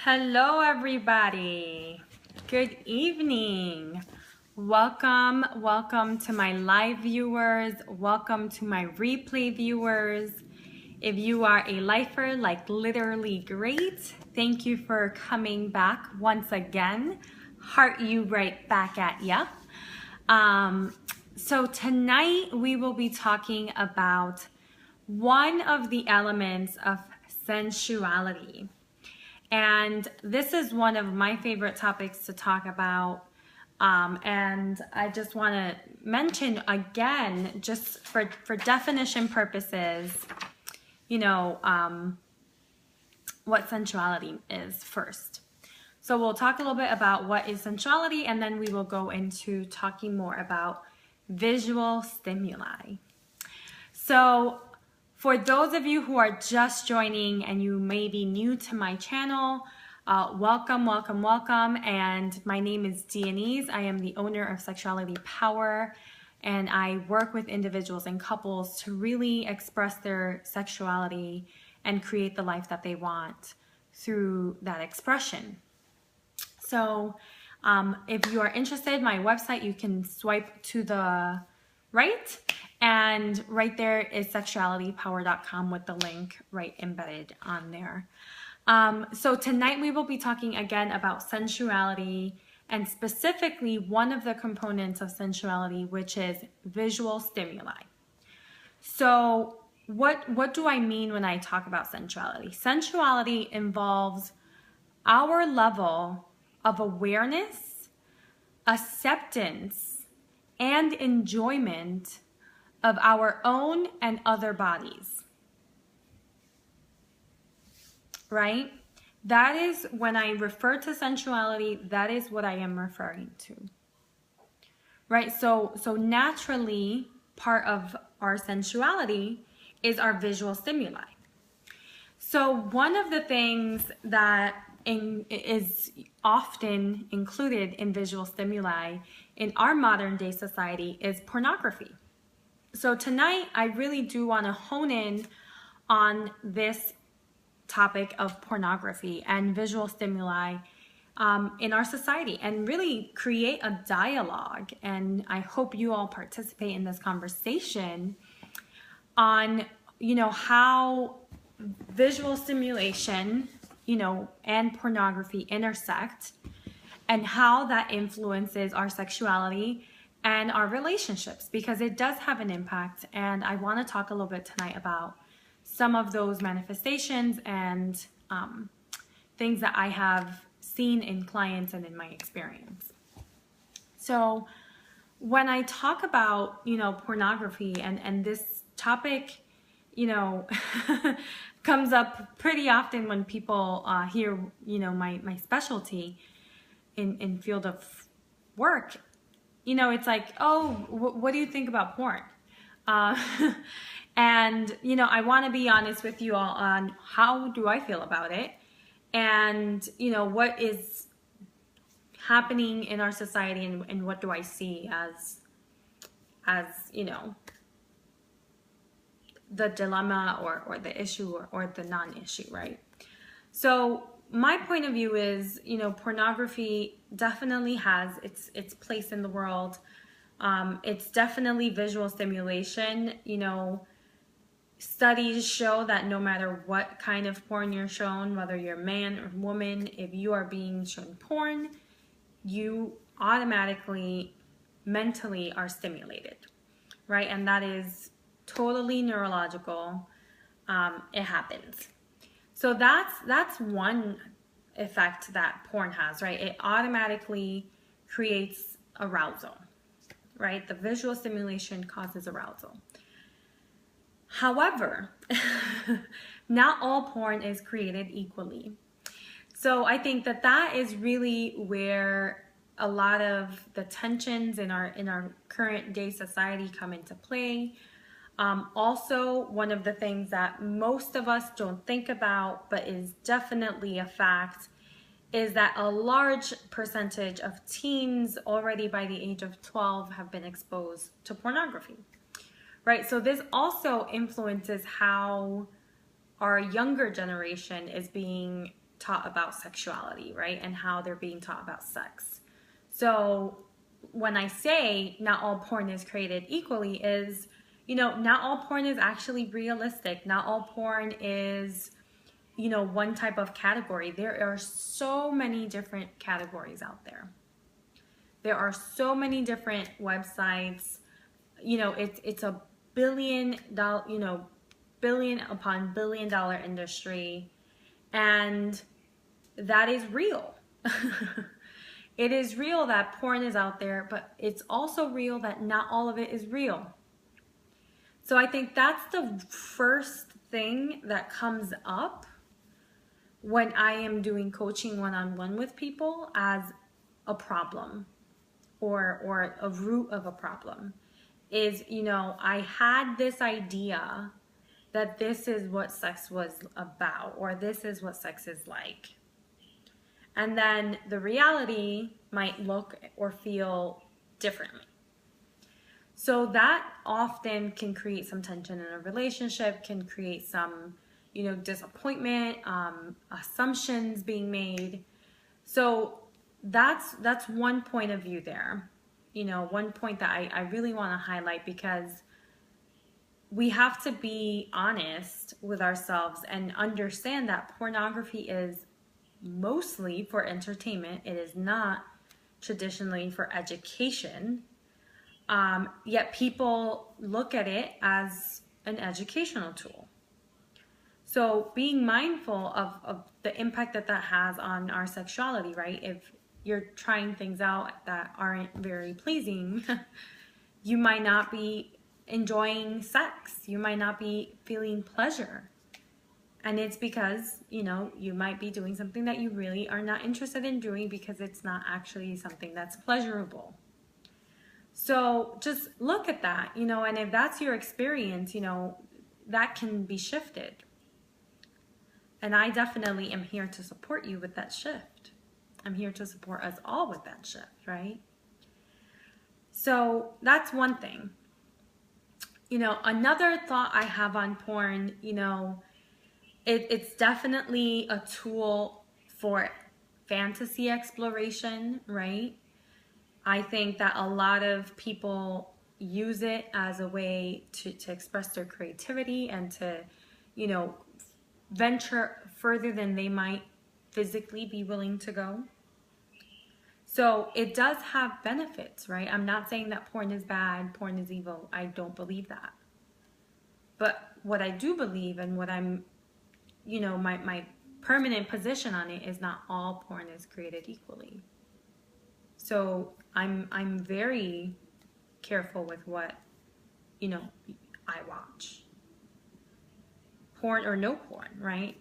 Hello, everybody. Good evening. Welcome to my live viewers. Welcome to my replay viewers. If you are a lifer, like literally great. Thank you for coming back once again. Heart you right back at ya. So tonight we will be talking about one of the elements of sensuality. And this is one of my favorite topics to talk about. And I just want to mention again, just for definition purposes, what sensuality is first. So we'll talk a little bit about what is sensuality, and then we will go into talking more about visual stimuli. So for those of you who are just joining and you may be new to my channel, welcome. And my name is Dianese. I am the owner of Sexuality Power, and I work with individuals and couples to really express their sexuality and create the life that they want through that expression. So if you are interested, my website, you can swipe to the right, and right there is sexualitypower.com with the link right embedded on there. So tonight we will be talking again about sensuality, and specifically one of the components of sensuality, which is visual stimuli. So what do I mean when I talk about sensuality? Sensuality involves our level of awareness, acceptance, and enjoyment of our own and other bodies, right? That is when I refer to sensuality, that is what I am referring to, right? So naturally, part of our sensuality is our visual stimuli. So one of the things that is often included in visual stimuli in our modern day society is pornography. So tonight I really do want to hone in on this topic of pornography and visual stimuli in our society, and really create a dialogue. And I hope you all participate in this conversation on, how visual stimulation, and pornography intersect, and how that influences our sexuality and our relationships, because it does have an impact. And I want to talk a little bit tonight about some of those manifestations and things that I have seen in clients and in my experience. So when I talk about, pornography, and this topic, comes up pretty often when people hear, my specialty in field of work. It's like, oh, what do you think about porn? And, I want to be honest with you all on how do I feel about it, and, what is happening in our society, and what do I see as the dilemma or the issue or the non-issue, right? So my point of view is, pornography definitely has its place in the world. It's definitely visual stimulation. Studies show that no matter what kind of porn you're shown, whether you're a man or woman, if you are being shown porn, you automatically mentally are stimulated, right? And that is totally neurological. It happens. So that's one effect that porn has, right? It automatically creates arousal, right? The visual stimulation causes arousal. However, not all porn is created equally. So I think that is really where a lot of the tensions in our current day society come into play. Also, one of the things that most of us don't think about, but is definitely a fact, is that a large percentage of teens already by the age of 12 have been exposed to pornography, right? So this also influences how our younger generation is being taught about sexuality, right? And how they're being taught about sex. So when I say not all porn is created equally is, not all porn is actually realistic. Not all porn is, one type of category. There are so many different categories out there. There are so many different websites. It's a billion upon billion dollar industry, and that is real. It is real that porn is out there, but it's also real that not all of it is real. So I think that's the first thing that comes up when I am doing coaching one-on-one with people as a problem or a root of a problem is, I had this idea that this is what sex was about, or this is what sex is like. And then the reality might look or feel differently. So that often can create some tension in a relationship, can create some, disappointment, assumptions being made. So that's one point of view there. One point that I really want to highlight, because we have to be honest with ourselves and understand that pornography is mostly for entertainment. It is not traditionally for education. Yet people look at it as an educational tool. So being mindful of the impact that has on our sexuality, right? If you're trying things out that aren't very pleasing, you might not be enjoying sex. You might not be feeling pleasure. And it's because, you might be doing something that you really are not interested in doing because it's not actually something that's pleasurable. So just look at that, and if that's your experience, that can be shifted. And I definitely am here to support you with that shift. I'm here to support us all with that shift, right? So that's one thing. Another thought I have on porn, it's definitely a tool for fantasy exploration, right? I think that a lot of people use it as a way to express their creativity and to, venture further than they might physically be willing to go. So it does have benefits, right? I'm not saying that porn is bad, porn is evil. I don't believe that. But what I do believe, and what I'm, my permanent position on it, is not all porn is created equally. So I'm very careful with what, I watch. Porn or no porn, right?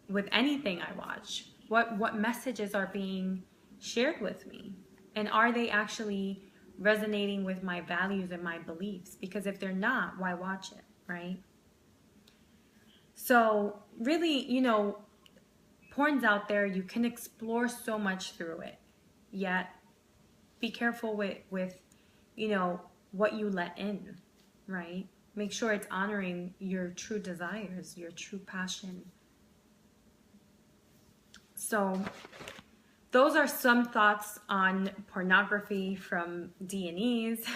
With anything I watch, what messages are being shared with me? And are they actually resonating with my values and my beliefs? Because if they're not, why watch it, right? So really, porn's out there. You can explore so much through it. Yet be careful with what you let in, right? Make sure it's honoring your true desires, your true passion. So those are some thoughts on pornography from D&Es.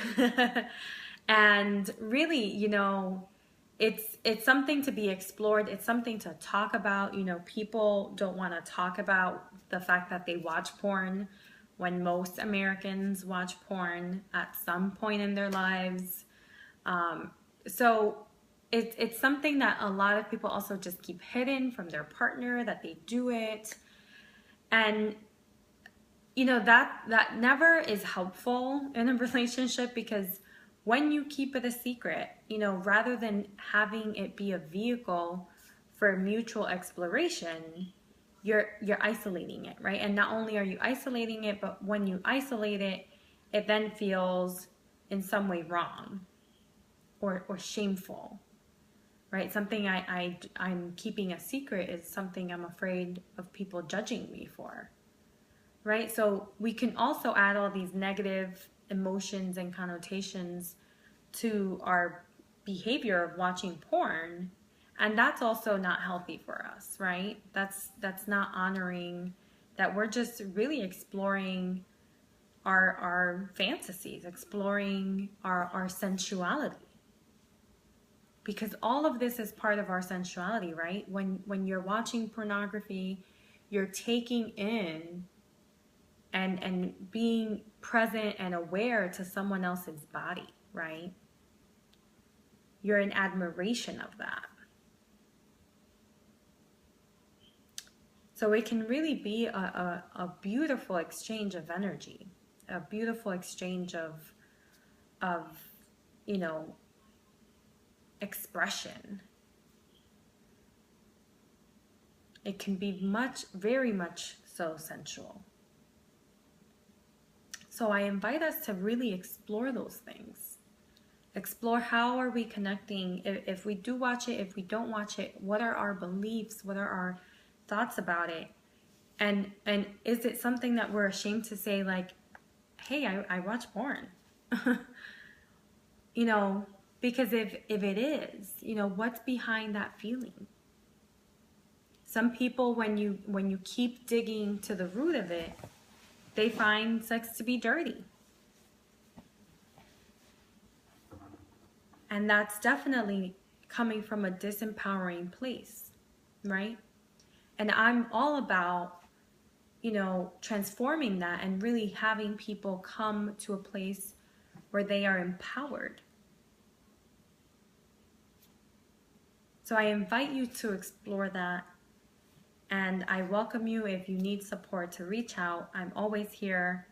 And really, it's something to be explored. It's something to talk about. People don't want to talk about the fact that they watch porn, when most Americans watch porn at some point in their lives. So it's something that a lot of people also just keep hidden from their partner, that they do it. And, that never is helpful in a relationship, because when you keep it a secret, rather than having it be a vehicle for mutual exploration, you're isolating it, right? And not only are you isolating it, but when you isolate it, it then feels in some way wrong or shameful, right? Something I'm keeping a secret is something I'm afraid of people judging me for, right? So we can also add all these negative emotions and connotations to our behavior of watching porn, And that's also not healthy for us, right? That's not honoring, that we're just really exploring our fantasies, exploring our sensuality. Because all of this is part of our sensuality, right? When you're watching pornography, you're taking in and being present and aware to someone else's body, right? You're in admiration of that. So it can really be a beautiful exchange of energy, a beautiful exchange of you know, expression. It can be very much so sensual. So I invite us to really explore those things. Explore, how are we connecting? If we do watch it, if we don't watch it, what are our beliefs? What are our thoughts about it? And is it something that we're ashamed to say, like, hey, I watch porn? You know, because if it is, you know, what's behind that feeling? Some people, when you keep digging to the root of it, they find sex to be dirty. And that's definitely coming from a disempowering place, right? And I'm all about, you know, transforming that and really having people come to a place where they are empowered. So I invite you to explore that. And I welcome you, if you need support, to reach out. I'm always here,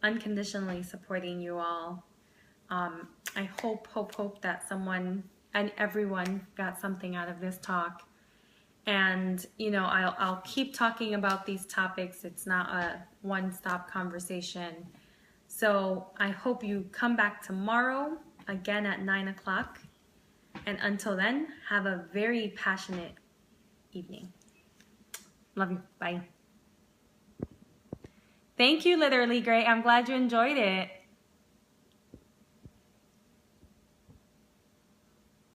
unconditionally supporting you all. I hope that someone and everyone got something out of this talk. And, you know, I'll keep talking about these topics. It's not a one-stop conversation. So I hope you come back tomorrow, again at 9 o'clock. And until then, have a very passionate evening. Love you. Bye. Thank you, Literally Great. I'm glad you enjoyed it.